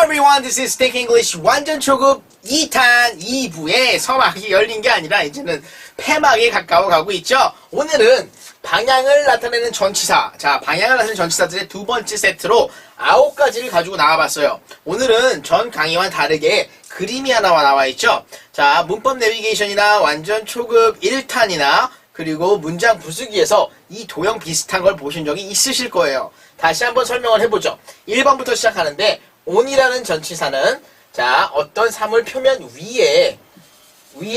everyone, this is Think English 완전 초급 2탄 2부의 서막이 열린 게 아니라 이제는 폐막에 가까워 가고 있죠. 오늘은 방향을 나타내는 전치사, 자 방향을 나타내는 전치사들의 두 번째 세트로 9가지를 가지고 나와봤어요. 오늘은 전 강의와는 다르게 그림이 하나 나와 있죠. 자 문법 내비게이션이나 완전 초급 1탄이나 그리고 문장 부수기에서 이 도형 비슷한 걸 보신 적이 있으실 거예요. 다시 한번 설명을 해보죠. 1번부터 시작하는데 on이라는 전치사는 자 어떤 사물 표면 위에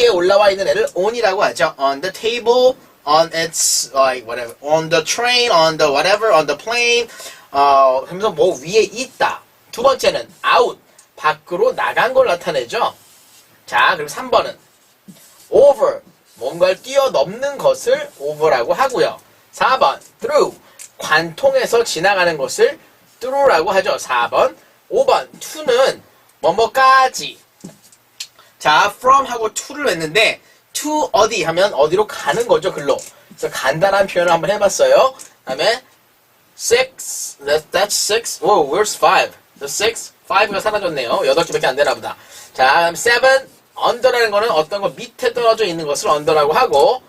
올라와 있는 애를 on이라고 하죠. On the table, on its like whatever, on the train, on the whatever, on the plane. 그러면서 뭐 위에 있다. 두 번째는 out, 밖으로 나간 걸 나타내죠. 자 그리고 3번은 over, 뭔가를 뛰어넘는 것을 over라고 하고요. 4번 through, 관통해서 지나가는 것을 through라고 하죠. 4번. 5번 to는 뭐뭐까지. 자 from하고 to를 했는데 to 어디 하면 어디로 가는 거죠. 글로. 그래서 간단한 표현을 한번 해봤어요. 그 다음에 6, that's 6. Whoa, where's 5? The 6? 5가 사라졌네요. 8개밖에 안 되나 보다. 자 7, under라는 거는 어떤 거 밑에 떨어져 있는 것을 under라고 하고,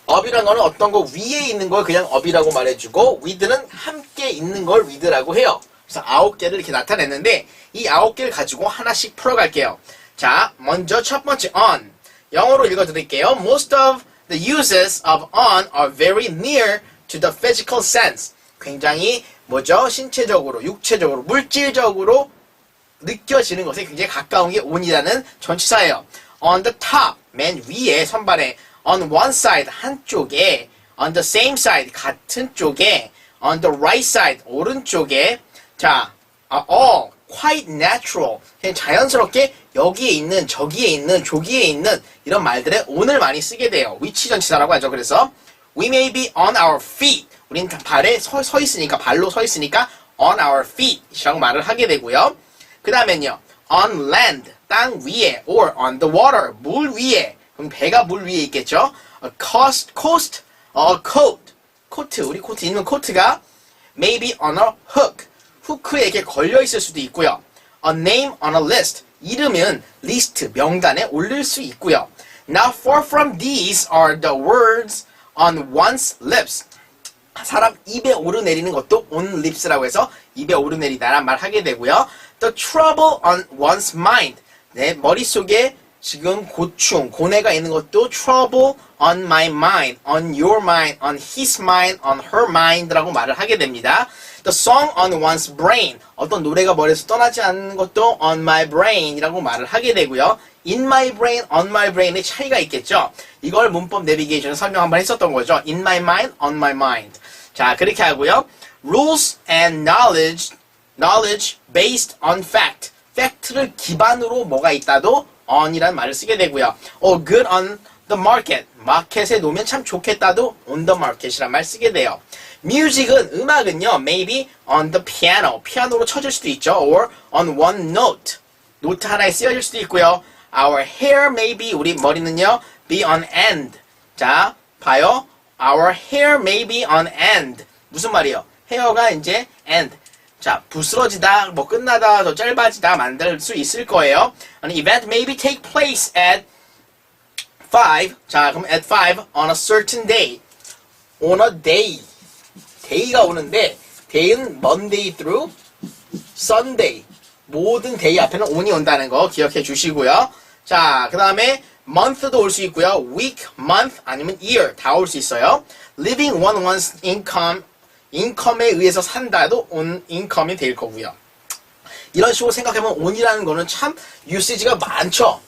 up이라는 거는 어떤 거 위에 있는 걸 그냥 up이라고 말해주고, with는 함께 있는 걸 with라고 해요. 그래서 9개를 이렇게 나타냈는데 이 9개를 가지고 하나씩 풀어갈게요. 자 먼저 첫 번째 on, 영어로 읽어드릴게요. Most of the uses of on are very near to the physical sense. 굉장히 뭐죠? 신체적으로, 육체적으로, 물질적으로 느껴지는 것에 굉장히 가까운 게 on이라는 전치사예요. On the top, 맨 위에 선반에, on one side, 한쪽에, on the same side, 같은 쪽에, on the right side, 오른쪽에. 자, all, quite natural, 그냥 자연스럽게 여기에 있는, 저기에 있는, 조기에 있는 이런 말들에 on을 많이 쓰게 돼요. 위치 전치사라고 하죠. 그래서 we may be on our feet, 우린 발에 서 있으니까, 발로 서 있으니까 on our feet 이라고 말을 하게 되고요. 그 다음엔요, on land, 땅 위에, or on the water, 물 위에. 그럼 배가 물 위에 있겠죠. A coast, a coat, 코트, 우리 코트 입는 코트가 maybe on a hook, 후크에 이렇게 걸려 있을 수도 있고요. A name on a list, 이름은 리스트, 명단에 올릴 수 있고요. Now far from these are the words on one's lips. 사람 입에 오르내리는 것도 on lips라고 해서 입에 오르내리다란 말 하게 되고요. The trouble on one's mind, 내 머릿속에 지금 고충, 고뇌가 있는 것도 trouble on my mind, on your mind, on his mind, on her mind라고 말을 하게 됩니다. The song on one's brain, 어떤 노래가 머리에서 떠나지 않는 것도 on my brain이라고 말을 하게 되고요. in my brain, on my brain의 차이가 있겠죠. 이걸 문법 내비게이션에 설명 한번 했었던 거죠. in my mind, on my mind. 자 그렇게 하고요. rules and knowledge based on fact, 팩트를 기반으로 뭐가 있다도 on이라는 말을 쓰게 되고요. good on the market, 마켓에 놓으면 참 좋겠다도 on the market이란 말 쓰게 돼요. music은, 음악은요, maybe on the piano, 피아노로 쳐질 수도 있죠. or on one note, 노트 하나에 쓰여질 수도 있고요. our hair maybe, 우리 머리는요, be on end. 자 봐요. our hair may be on end. 무슨 말이에요? 헤어가 이제 end. 자, 부스러지다, 뭐 끝나다, 더 짧아지다 만들 수 있을 거예요. An event maybe take place at 5. 자, 그럼 at 5 on a certain day. On a day. day가 오는데 day는 Monday through Sunday. 모든 day 앞에는 on이 온다는 거 기억해 주시고요. 자, 그 다음에 month도 올 수 있고요. week, month, 아니면 year 다 올 수 있어요. living on one's income, 인컴에 의해서 산다도 on income이 될 거고요. 이런 식으로 생각하면 on이라는 거는 참 유시지가 많죠.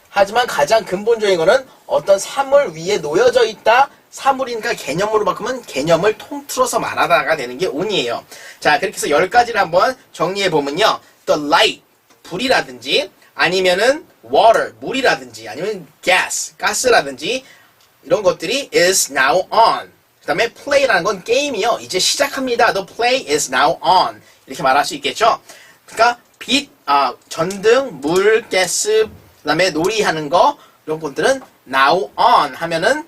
하지만 가장 근본적인 거는 어떤 사물 위에 놓여져 있다, 사물이니까 개념으로 바꾸면 개념을 통틀어서 말하다가 되는 게 on이에요. 자 그렇게 해서 10가지를 한번 정리해 보면요. the light, 불이라든지 아니면은 water, 물이라든지 아니면 gas, 가스라든지 이런 것들이 is now on. 그 다음에 play라는 건 게임이요. 이제 시작합니다. The play is now on. 이렇게 말할 수 있겠죠. 그러니까 빛, 전등, 물, 가스, 그 다음에 놀이하는 거 이런 것들은 now on 하면은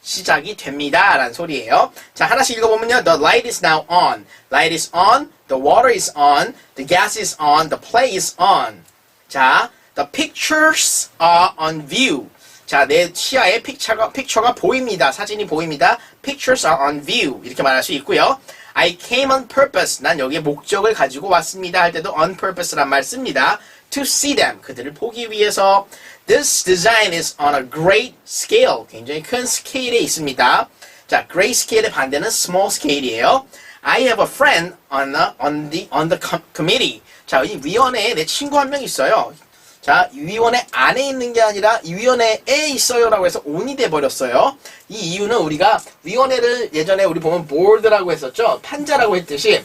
시작이 됩니다. 라는 소리예요. 자 하나씩 읽어보면요. The light is now on. Light is on the water is on, the gas is on, the play is on. 자, the pictures are on view. 자, 내 시야에 픽처가 보입니다. 사진이 보입니다. Pictures are on view. 이렇게 말할 수 있고요. I came on purpose. 난 여기에 목적을 가지고 왔습니다. 할 때도 on purpose란 말 씁니다. To see them. 그들을 보기 위해서. This design is on a great scale. 굉장히 큰 스케일에 있습니다. 자, great scale의 반대는 small scale이에요. I have a friend on the committee. 자, 이 위원회에 내 친구 한 명 있어요. 자, 이 위원회 안에 있는 게 아니라 이 위원회에 있어요라고 해서 on이 돼버렸어요. 이 이유는 우리가 위원회를 예전에 우리 보면 board라고 했었죠. 판자라고 했듯이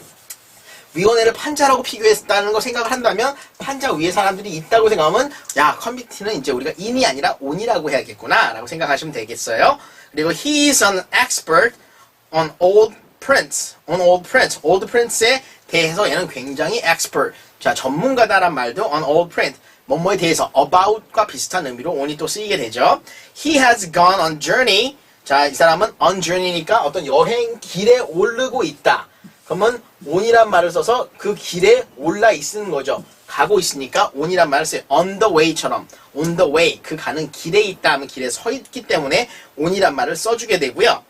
위원회를 판자라고 비교했다는 거 생각을 한다면 판자 위에 사람들이 있다고 생각하면 야, 커미티는 이제 우리가 in이 아니라 on이라고 해야겠구나 라고 생각하시면 되겠어요. 그리고 he is an expert on old prints. old prints에 대해서 얘는 굉장히 expert. 자, 전문가다란 말도 on old print. 뭐뭐에 대해서 about과 비슷한 의미로 on이 또 쓰이게 되죠. He has gone on journey. 자, 이 사람은 on journey니까 어떤 여행 길에 오르고 있다. 그러면 on이란 말을 써서 그 길에 올라 있는 거죠. 가고 있으니까 on이란 말을 써요. on the way처럼. on the way. 그 가는 길에 있다 하면 길에 서 있기 때문에 on이란 말을 써주게 되고요.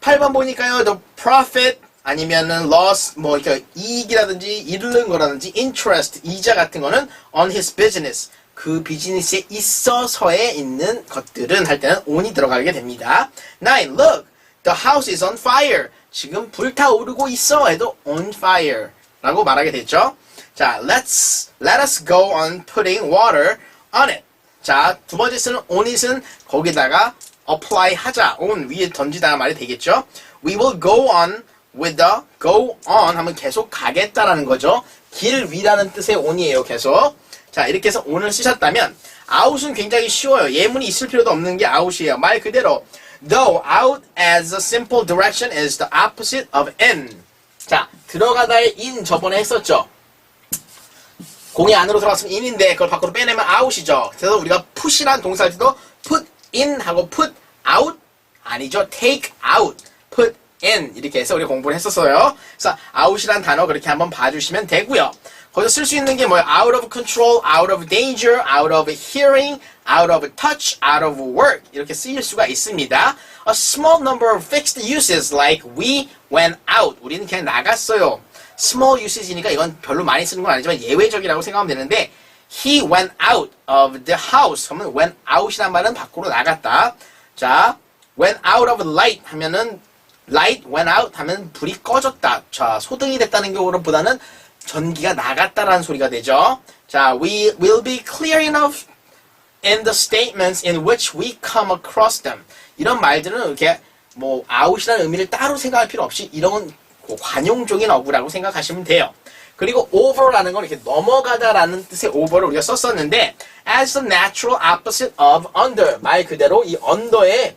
8번 보니까요. The profit 아니면은 loss, 뭐 이렇게 이익이라든지 잃는 거라든지 interest, 이자 같은 거는 on his business. 그 비즈니스에 있어서에 있는 것들은 할 때는 on이 들어가게 됩니다. 9. Look, the house is on fire. 지금 불타오르고 있어 해도 on fire 라고 말하게 됐죠. 자, let us go on putting water on it. 자, 두 번째 쓰는 on it은 거기다가 apply 하자. on 위에 던지다 말이 되겠죠. We will go on with the go on 하면 계속 가겠다라는 거죠. 길 위라는 뜻의 on이에요. 계속. 자, 이렇게 해서 on을 쓰셨다면 out은 굉장히 쉬워요. 예문이 있을 필요도 없는 게 out이에요. 말 그대로 though out as a simple direction is the opposite of in. 자, 들어가다의 in 저번에 했었죠. 공이 안으로 들어갔으면 in인데 그걸 밖으로 빼내면 out이죠. 그래서 우리가 push란 동사할 때도 put in 하고 put out 아니죠. take out, put in 이렇게 해서 우리가 공부를 했었어요. 그래서 out이란 단어 그렇게 한번 봐주시면 되고요. 거기서 쓸 수 있는 게 뭐예요? out of control, out of danger, out of hearing, out of touch, out of work 이렇게 쓰일 수가 있습니다. A small number of fixed uses like we went out. 우리는 그냥 나갔어요. small usage이니까 이건 별로 많이 쓰는 건 아니지만 예외적이라고 생각하면 되는데 he went out of the house. 그러면 went out이란 말은 밖으로 나갔다. 자, went out of light 하면은 light went out 하면 불이 꺼졌다. 자, 소등이 됐다는 경우보다는 전기가 나갔다라는 소리가 되죠. 자, we will be clear enough in the statements in which we come across them. 이런 말들은 이렇게 뭐 out이라는 의미를 따로 생각할 필요 없이 이런 관용적인 어구라고 생각하시면 돼요. 그리고 over라는 건 이렇게 넘어가다라는 뜻의 over를 우리가 썼었는데 as the natural opposite of under. 말 그대로 이 under의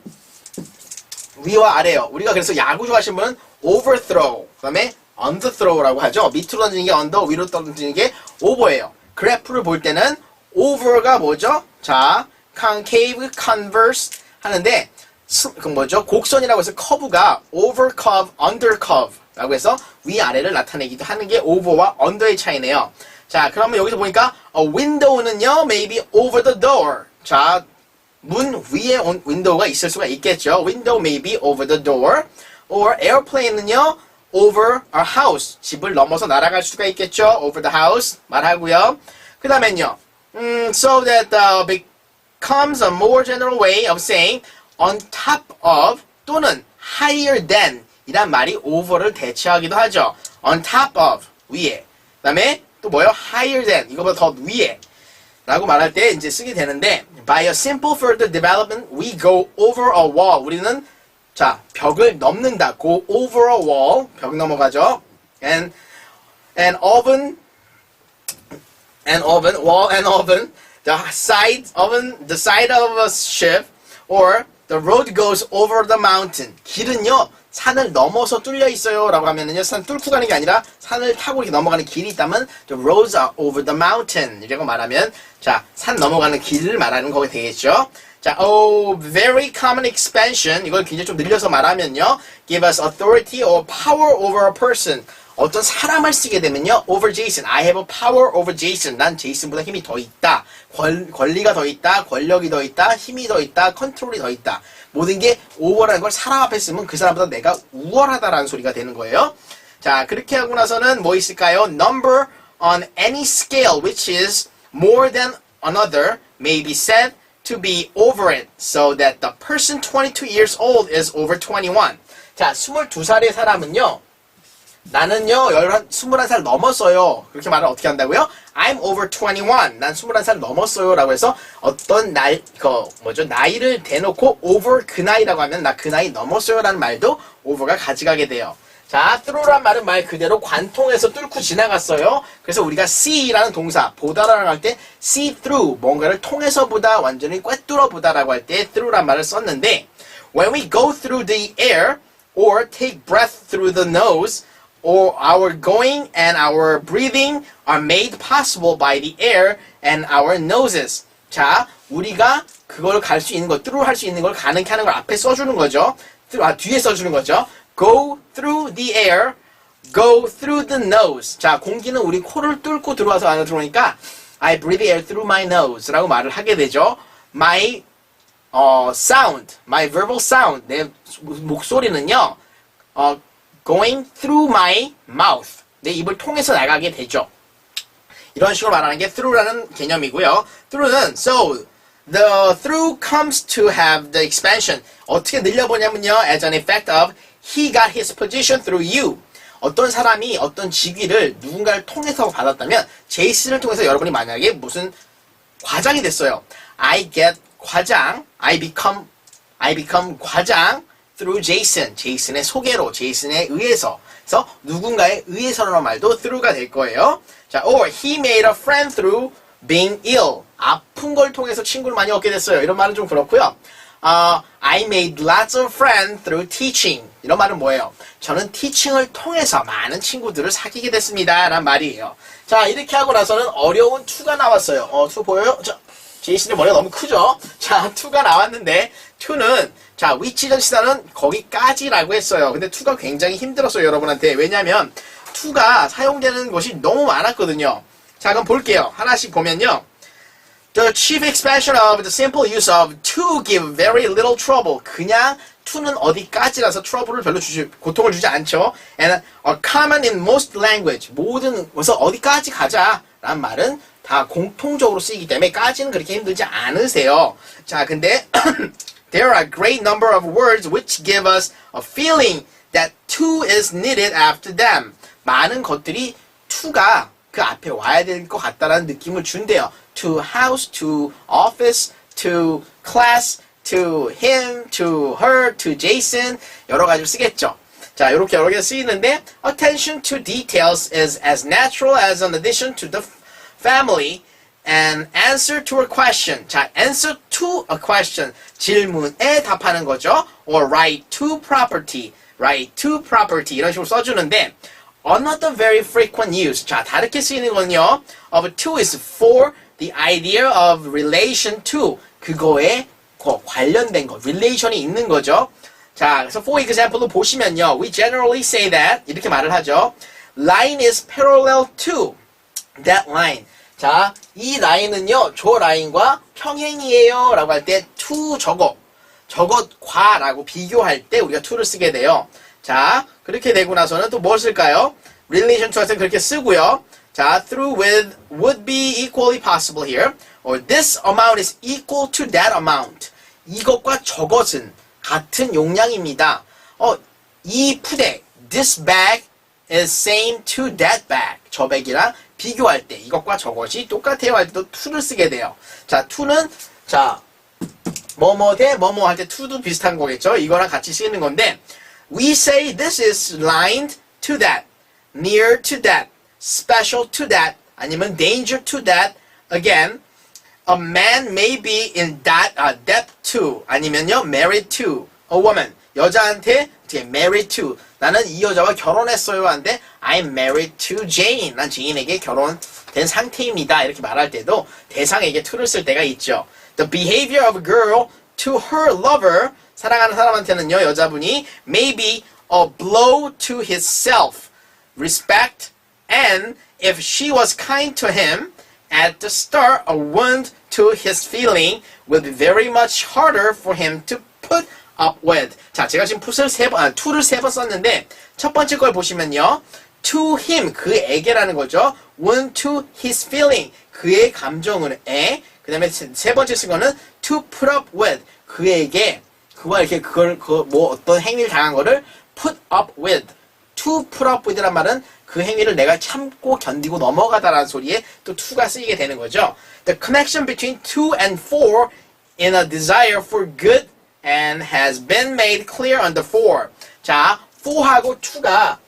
위와 아래요. 우리가 그래서 야구 좋아하시는 분은 overthrow, 그 다음에 underthrow라고 하죠. 밑으로 던지는 게 under, 위로 던지는 게 over예요. 그래프를 볼 때는 over가 뭐죠? 자, concave, converse 하는데 그 뭐죠? 곡선이라고 해서 커브가 over curve, under curve 라고 해서 위아래를 나타내기도 하는 게 over와 under의 차이네요. 자, 그러면 여기서 보니까 window는요, maybe over the door. 자, 문 위에 윈도우가 있을 수가 있겠죠. Window may be over the door. Or airplane은요, over a house. 집을 넘어서 날아갈 수가 있겠죠. Over the house 말하고요. 그 다음엔요, so that becomes a more general way of saying on top of 또는 higher than 이란 말이 over를 대체하기도 하죠. on top of 위에. 그 다음에 또 뭐요? higher than 이거보다 더 위에. 라고 말할 때 이제 쓰게 되는데 by a simple further development we go over a wall. 우리는 자, 벽을 넘는다. go over a wall. 벽 넘어가죠. and oven wall and oven the side of a ship or the road goes over the mountain. 길은요 산을 넘어서 뚫려 있어요 라고 하면은요 산 뚫고 가는 게 아니라 산을 타고 이렇게 넘어가는 길이 있다면 the roads are over the mountain 이라고 말하면 자, 산 넘어가는 길을 말하는 거가 되겠죠. 자, very common expansion 이걸 굉장히 좀 늘려서 말하면요 give us authority or power over a person. 어떤 사람을 쓰게 되면요. over Jason. I have a power over Jason. 난 제이슨보다 힘이 더 있다. 권리가 더 있다. 권력이 더 있다. 힘이 더 있다. 컨트롤이 더 있다. 모든 게 over라는 걸 사람 앞에 쓰면 그 사람보다 내가 우월하다라는 소리가 되는 거예요. 자, 그렇게 하고 나서는 뭐 있을까요? Number on any scale which is more than another may be said to be over it, so that the person 22 years old is over 21. 자, 22살의 사람은요. 나는요, 21살 넘었어요. 그렇게 말을 어떻게 한다고요? I'm over 21. 난 21살 넘었어요. 라고 해서 어떤 나이를 대놓고 over 그 나이라고 하면 나 그 나이 넘었어요. 라는 말도 over가 가져가게 돼요. 자, through란 말은 말 그대로 관통해서 뚫고 지나갔어요. 그래서 우리가 see라는 동사, 보다라고 할 때 see through, 뭔가를 통해서 보다, 완전히 꿰뚫어 보다라고 할 때 through란 말을 썼는데 when we go through the air or take breath through the nose, or our going and our breathing are made possible by the air and our noses. 자, 우리가 그걸 갈 수 있는 거, through 할 수 있는 걸 가능케 하는 걸 앞에 써주는 거죠. 뒤에 써주는 거죠. Go through the air, go through the nose. 자, 공기는 우리 코를 뚫고 들어와서 안으로 들어오니까 I breathe air through my nose 라고 말을 하게 되죠. My sound, my verbal sound, 내 목소리는요, going through my mouth. 내 입을 통해서 나가게 되죠. 이런 식으로 말하는 게 through라는 개념이고요. through는 so the through comes to have the expansion. 어떻게 늘려보냐면요. as an effect of he got his position through you. 어떤 사람이 어떤 직위를 누군가를 통해서 받았다면 제이슨을 통해서 여러분이 만약에 무슨 과장이 됐어요. I get 과장. I become 과장. through Jason, 제이슨의 소개로, 제이슨에 의해서. 그래서 누군가에 의해서라는 말도 through가 될 거예요. 자, or he made a friend through being ill. 아픈 걸 통해서 친구를 많이 얻게 됐어요. 이런 말은 좀 그렇고요. I made lots of friends through teaching. 이런 말은 뭐예요? 저는 teaching을 통해서 많은 친구들을 사귀게 됐습니다. 라는 말이에요. 자, 이렇게 하고 나서는 어려운 2가 나왔어요. 2 보여요? 자, 제이슨의 머리가 너무 크죠? 자, 2가 나왔는데 2는 자, 위치전 시사는 거기까지라고 했어요. 근데 2가 굉장히 힘들었어요, 여러분한테. 왜냐면 2가 사용되는 것이 너무 많았거든요. 자, 그럼 볼게요. 하나씩 보면요. The chief expression of the simple use of to give very little trouble. 그냥 to는 어디까지라서 trouble을 별로 고통을 주지 않죠. And are common in most language. 모든 것에서 어디까지 가자 라는 말은 다 공통적으로 쓰이기 때문에 까지는 그렇게 힘들지 않으세요. 자, 근데 there are a great number of words which give us a feeling that to is needed after them. 많은 것들이 to가 그 앞에 와야 될 것 같다라는 느낌을 준대요. To house, to office, to class, to him, to her, to Jason 여러 가지로 쓰겠죠. 자, 이렇게 여러 개 쓰이는데 attention to details is as natural as an addition to the family and answer to a question. 자, answer to a question. 질문에 답하는 거죠. Or write to property. Write to property. 이런 식으로 써주는데 another very frequent use. 자, 다르게 쓰이는 건요. of to is for the idea of relation to. 그거에 관련된 거. relation이 있는 거죠. 자, 그래서 for example로 보시면요. We generally say that. 이렇게 말을 하죠. Line is parallel to that line. 자, 이 라인은요, 저 라인과 평행이에요. 라고 할 때, to 저것과 라고 비교할 때 우리가 to를 쓰게 돼요. 자, 그렇게 되고 나서는 또 뭘 쓸까요? relation to 할 때 그렇게 쓰고요. 자, through with would be equally possible here. Or this amount is equal to that amount. 이것과 저것은 같은 용량입니다. 이 푸대, this bag is same to that bag. 저 백이랑 비교할 때 이것과 저것이 똑같아요 할 때도 to를 쓰게 돼요. 자, to는 자 뭐뭐 대 뭐뭐 할 때 to도 비슷한 거겠죠. 이거랑 같이 쓰이는 건데 we say this is lined to that, near to that, special to that, 아니면 danger to that. Again, a man may be in that debt to, 아니면요 married to a woman. 여자한테 어떻게 married to, 나는 이 여자와 결혼했어요 한데 I'm married to Jane. 난 제인에게 결혼된 상태입니다. 이렇게 말할 때도 대상에게 to를 쓸 때가 있죠. The behavior of a girl to her lover, 사랑하는 사람한테는요 여자분이 may be a blow to his self. respect, and if she was kind to him at the start, a wound to his feeling will be very much harder for him to put up with. 자, 제가 지금 to를 세 번 썼는데 첫 번째 걸 보시면요. to him, 그에게라는 거죠. wound to his feeling, 그의 감정을 그 다음에 세 번째 쓴 거는 to put up with, 그에게 그와 이렇게 뭐 어떤 행위를 당한 거를 put up with. to put up with란 말은 그 행위를 내가 참고 견디고 넘어가다라는 소리에 또 to가 쓰이게 되는 거죠. The connection between two and four in a desire for good and has been made clear on the four. 자, four하고 to가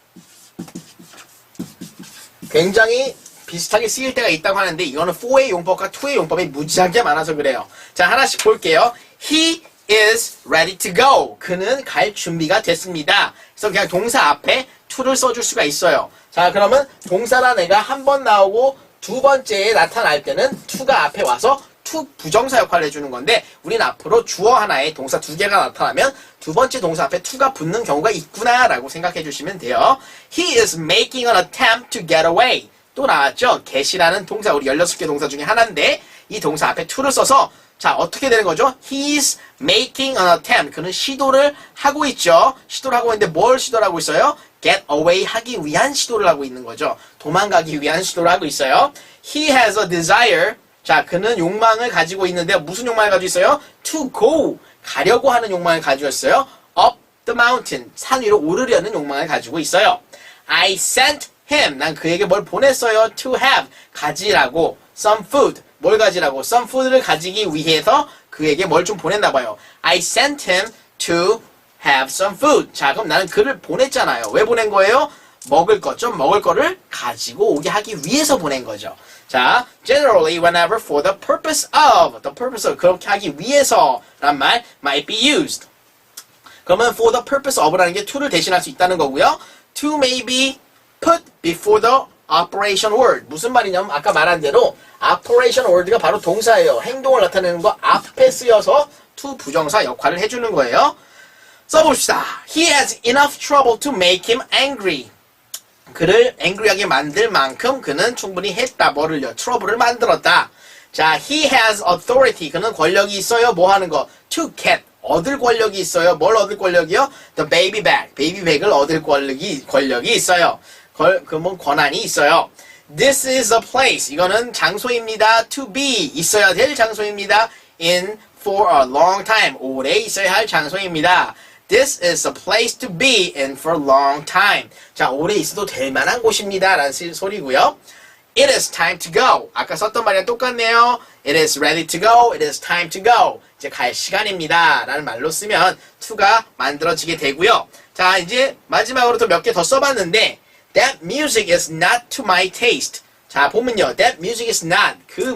굉장히 비슷하게 쓰일 때가 있다고 하는데 이거는 for의 용법과 to의 용법이 무지하게 많아서 그래요. 자, 하나씩 볼게요. He is ready to go. 그는 갈 준비가 됐습니다. 그래서 그냥 동사 앞에 to를 써줄 수가 있어요. 자, 그러면 동사란 애가 한 번 나오고 두 번째에 나타날 때는 to가 앞에 와서 to 부정사 역할을 해주는 건데 우리는 앞으로 주어 하나에 동사 두 개가 나타나면 두 번째 동사 앞에 to가 붙는 경우가 있구나 라고 생각해 주시면 돼요. He is making an attempt to get away. 또 나왔죠? get이라는 동사, 우리 16개 동사 중에 하나인데 이 동사 앞에 to를 써서 자, 어떻게 되는 거죠? He's making an attempt. 그는 시도를 하고 있죠. 시도를 하고 있는데 뭘 시도를 하고 있어요? get away 하기 위한 시도를 하고 있는 거죠. 도망가기 위한 시도를 하고 있어요. He has a desire. 자, 그는 욕망을 가지고 있는데 무슨 욕망을 가지고 있어요? to go. 가려고 하는 욕망을 가지고 있어요. up the mountain. 산 위로 오르려는 욕망을 가지고 있어요. I sent him. 난 그에게 뭘 보냈어요? to have. 가지라고. some food. 뭘 가지라고? some food를 가지기 위해서 그에게 뭘 좀 보냈나 봐요. I sent him to have some food. 자, 그럼 나는 그를 보냈잖아요. 왜 보낸 거예요? 먹을 것, 좀 먹을 거를 가지고 오게 하기 위해서 보낸 거죠. 자, generally whenever for the purpose of, 그렇게 하기 위해서란 말 might be used. 그러면 for the purpose of라는 게 to를 대신할 수 있다는 거고요. to may be put before the operation word. 무슨 말이냐면 아까 말한 대로 operation word가 바로 동사예요. 행동을 나타내는 거 앞에 쓰여서 to 부정사 역할을 해주는 거예요. 써봅시다. He has enough trouble to make him angry. 그를 angry하게 만들 만큼 그는 충분히 했다. 뭐를요? trouble을 만들었다. 자, he has authority. 그는 권력이 있어요. 뭐 하는 거? to get. 얻을 권력이 있어요. 뭘 얻을 권력이요? the baby back. 베이비백을 얻을 권력이 있어요. 그러면 권한이 있어요. This is a place. 이거는 장소입니다. to be. 있어야 될 장소입니다. in for a long time. 오래 있어야 할 장소입니다. This is a place to be in for a long time. 자, 오래 있어도 될 만한 곳입니다. 라는 소리고요. It is time to go. 아까 썼던 말이랑 똑같네요. It is ready to go. It is time to go. 이제 갈 시간입니다. 라는 말로 쓰면 to가 만들어지게 되고요. 자, 이제 마지막으로 또 몇 개 더 써봤는데 That music is not to my taste. 자, 보면요. That music is not. 그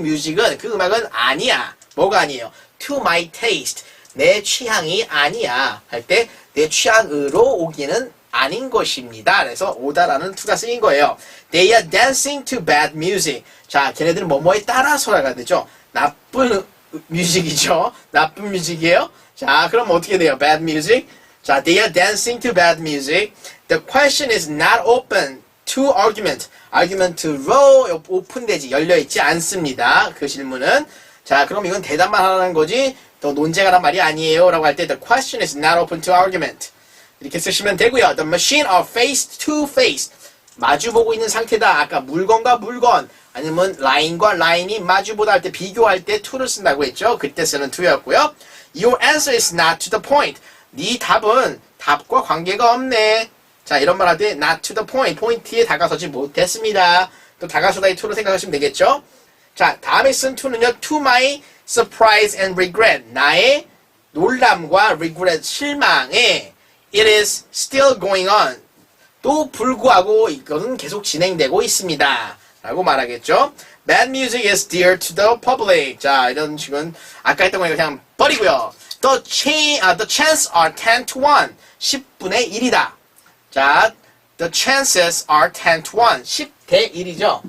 음악은 아니야. 뭐가 아니에요? To my taste. 내 취향이 아니야. 할 때 내 취향으로 오기는 아닌 것입니다. 그래서 오다라는 to가 쓰인 거예요. They are dancing to bad music. 자, 걔네들은 뭐뭐에 따라서라가 되죠. 나쁜 뮤직이죠. 나쁜 뮤직이에요. 자, 그럼 어떻게 돼요? Bad music. 자, they are dancing to bad music. The question is not open to argument. argument로 오픈되지, 열려있지 않습니다. 그 질문은. 자, 그럼 이건 대답만 하라는 거지 또 논쟁하란 말이 아니에요 라고 할 때 The question is not open to argument. 이렇게 쓰시면 되고요. The machine are face to face. 마주보고 있는 상태다. 아까 물건과 물건 아니면 라인과 라인이 마주보다 할 때 비교할 때 to를 쓴다고 했죠. 그때 쓰는 to였고요. Your answer is not to the point. 네 답은 답과 관계가 없네. 자, 이런 말 할 때 not to the point. 포인트에 다가서지 못했습니다. 또 다가서다의 to로 생각하시면 되겠죠. 자, 다음에 쓴 to는요. To my surprise and regret. 나의 놀람과 regret, 실망에 It is still going on. 또 불구하고 이것은 계속 진행되고 있습니다. 라고 말하겠죠. Bad music is dear to the public. 자, 이런 식은 아까 했던 거 그냥 버리고요. The chances are 10 to 1. 10분의 1이다. 자, the chances are 10 to 1. 10대 1이죠.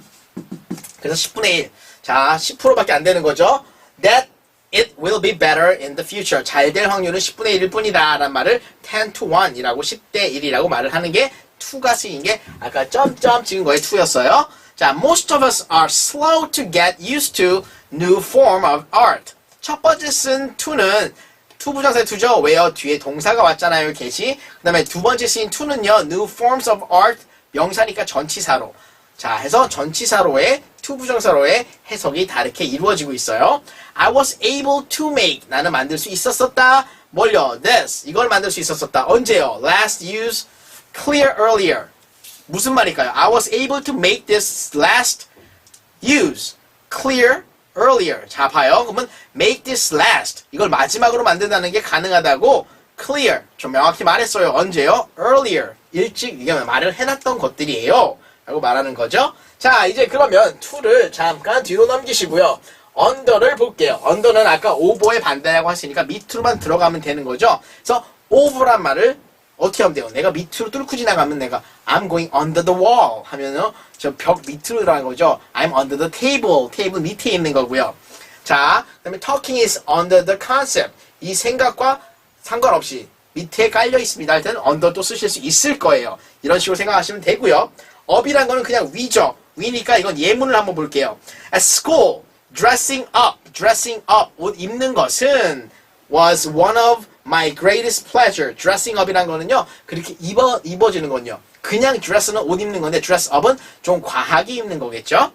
그래서 10분의 1. 자, 10%밖에 안 되는 거죠. That it will be better in the future. 잘 될 확률은 10분의 1일 뿐이다. 라는 말을 10 to 1이라고 10대 1이라고 말을 하는 게 to가 쓰인 게 아까 점점 찍은 거에 to였어요. 자, most of us are slow to get used to new form of art. 첫 번째 쓴 to는 to 부정사의 to죠. 왜요? 뒤에 동사가 왔잖아요. get이. 그 다음에 두 번째 쓰인 to는요. new forms of art. 명사니까 전치사로. 자, 해서 전치사로의 to 부정사로의 해석이 다르게 이루어지고 있어요. I was able to make. 나는 만들 수 있었었다. 뭘요? this. 이걸 만들 수 있었었다. 언제요? last use clear earlier. 무슨 말일까요? I was able to make this last use clear earlier. 자, 봐요. 그러면 make this last. 이걸 마지막으로 만든다는 게 가능하다고 clear. 좀 명확히 말했어요. 언제요? earlier. 일찍 이게 말을 해놨던 것들이에요. 라고 말하는 거죠. 자, 이제 그러면 to를 잠깐 뒤로 넘기시고요. under를 볼게요. under는 아까 over의 반대라고 했으니까 밑으로만 들어가면 되는 거죠. 그래서 over란 말을 어떻게 하면 돼요? 내가 밑으로 뚫고 지나가면 내가 I'm going under the wall 하면은 저 벽 밑으로 들어가는 거죠. I'm under the table. 테이블 밑에 있는 거고요. 자, 그 다음에 talking is under the concept. 이 생각과 상관없이 밑에 깔려 있습니다. 할 때는 under 또 쓰실 수 있을 거예요. 이런 식으로 생각하시면 되고요. up이란 거는 그냥 위죠. 위니까 이건 예문을 한번 볼게요. At school, dressing up, 옷 입는 것은 was one of my greatest pleasure. dressing up이란 거는요, 그렇게 입어지는 건요. 그냥 dress는 옷 입는 건데, dress up은 좀 과하게 입는 거겠죠?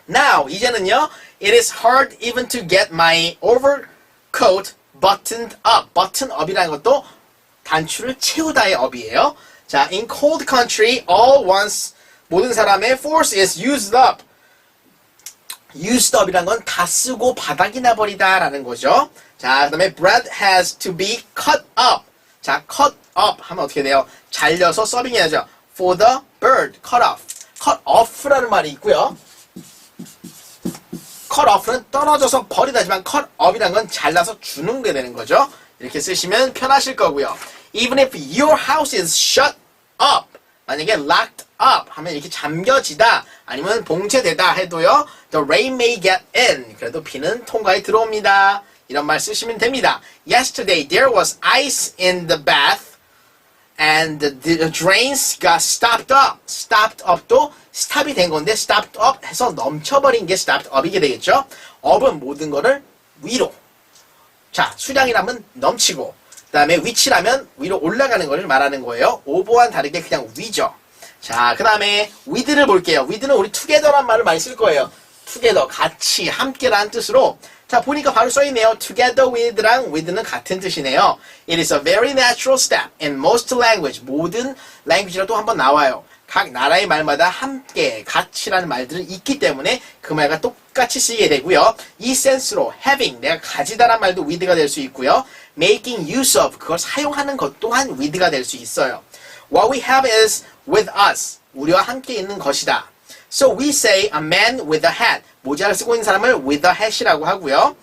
Now, 이제는요, it is hard even to get my overcoat buttoned up. button up이라는 것도 단추를 채우다의 up이에요. 자, in cold country, all once, 모든 사람의 force is used up. used up이란 건 다 쓰고 바닥이 나버리다 라는 거죠. 자, 그 다음에 bread has to be cut up. 자, cut up 하면 어떻게 돼요? 잘려서 서빙 해야죠. for the bird, cut off. cut off라는 말이 있고요. cut off는 떨어져서 버리다지만 cut up이란 건 잘라서 주는 게 되는 거죠. 이렇게 쓰시면 편하실 거고요. Even if your house is shut up, 만약에 locked up 하면 이렇게 잠겨지다 아니면 봉쇄되다 해도요, the rain may get in. 그래도 비는 통과에 들어옵니다. 이런 말 쓰시면 됩니다. Yesterday there was ice in the bath and the drains got stopped up. stopped up도 stop이 된 건데 stopped up 해서 넘쳐버린 게 stopped up이게 되겠죠. up은 모든 거를 위로. 자, 수량이라면 넘치고, 그 다음에 위치라면 위로 올라가는 것을 말하는 거예요. over와는 다르게 그냥 위죠. 자, 그 다음에 with를 볼게요. with는 우리 together란 말을 많이 쓸 거예요. together, 같이, 함께라는 뜻으로. 자, 보니까 바로 써있네요. together with랑 with는 같은 뜻이네요. It is a very natural step in most language. 모든 language라도 한번 나와요. 각 나라의 말마다 함께, 같이라는 말들은 있기 때문에 그 말과 똑같이 쓰이게 되고요. 이 센스로 having, 내가 가지다란 말도 with가 될 수 있고요. making use of, 그걸 사용하는 것 또한 with가 될 수 있어요. What we have is with us. 우리와 함께 있는 것이다. So we say a man with a hat. 모자를 쓰고 있는 사람을 with a hat이라고 하고요.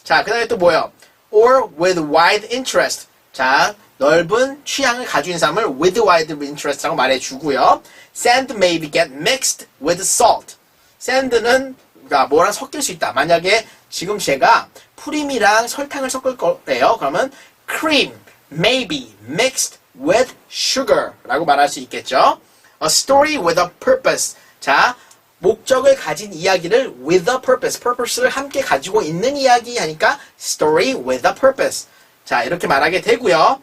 자, 그 다음에 또 뭐예요? Or with wide interest. 자, 넓은 취향을 가지고 있는 사람을 with wide interest라고 말해주고요. Sand may get mixed with salt. sand는 뭐랑 섞일 수 있다. 만약에 지금 제가 프림이랑 설탕을 섞을 거예요. 그러면 cream may be mixed with sugar 라고 말할 수 있겠죠. A story with a purpose. 자, 목적을 가진 이야기를 with a purpose. purpose를 함께 가지고 있는 이야기 하니까 story with a purpose. 자, 이렇게 말하게 되고요.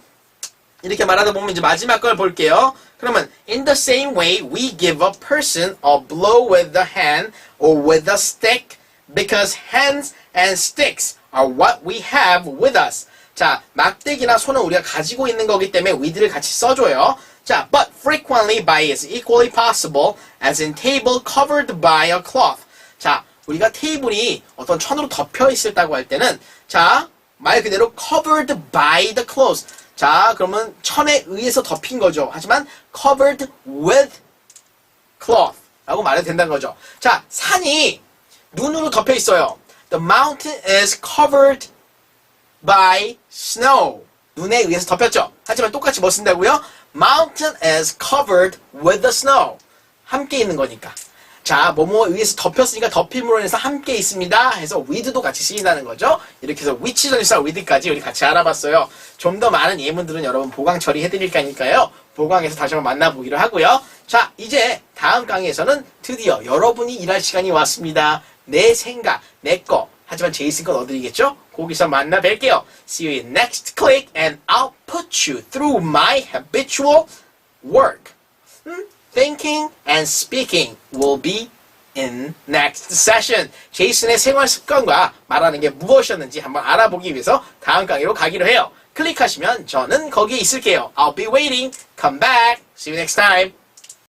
이렇게 말하다 보면 이제 마지막 걸 볼게요. 그러면 in the same way we give a person a blow with the hand or with a stick because hands and sticks are what we have with us. 자, 막대기나 손은 우리가 가지고 있는 거기 때문에 with를 같이 써줘요. 자, but frequently by is equally possible as in table covered by a cloth. 자, 우리가 테이블이 어떤 천으로 덮여 있었다고 할 때는 자, 말 그대로 covered by the cloth. 자, 그러면 천에 의해서 덮인 거죠. 하지만 covered with cloth 라고 말해도 된다는 거죠. 자, 산이 눈으로 덮여 있어요. The mountain is covered by snow. 눈에 의해서 덮였죠. 하지만 똑같이 뭐 쓴다고요? Mountain is covered with the snow. 함께 있는 거니까. 자, 뭐뭐에 의해서 덮였으니까 덮임으로 인해서 함께 있습니다. 해서 with도 같이 쓰인다는 거죠. 이렇게 해서 which 전치사 with까지 우리 같이 알아봤어요. 좀 더 많은 예문들은 여러분 보강 처리해드릴 거니까요. 보강해서 다시 한번 만나보기로 하고요. 자, 이제 다음 강의에서는 드디어 여러분이 일할 시간이 왔습니다. 내 생각, 내 거. 하지만 제이슨 거 넣어드리겠죠? 거기서 만나 뵐게요. See you in next click and I'll put you through my habitual work. Thinking and speaking will be in next session. 제이슨의 생활 습관과 말하는 게 무엇이었는지 한번 알아보기 위해서 다음 강의로 가기로 해요. 클릭하시면 저는 거기에 있을게요. I'll be waiting. Come back. See you next time.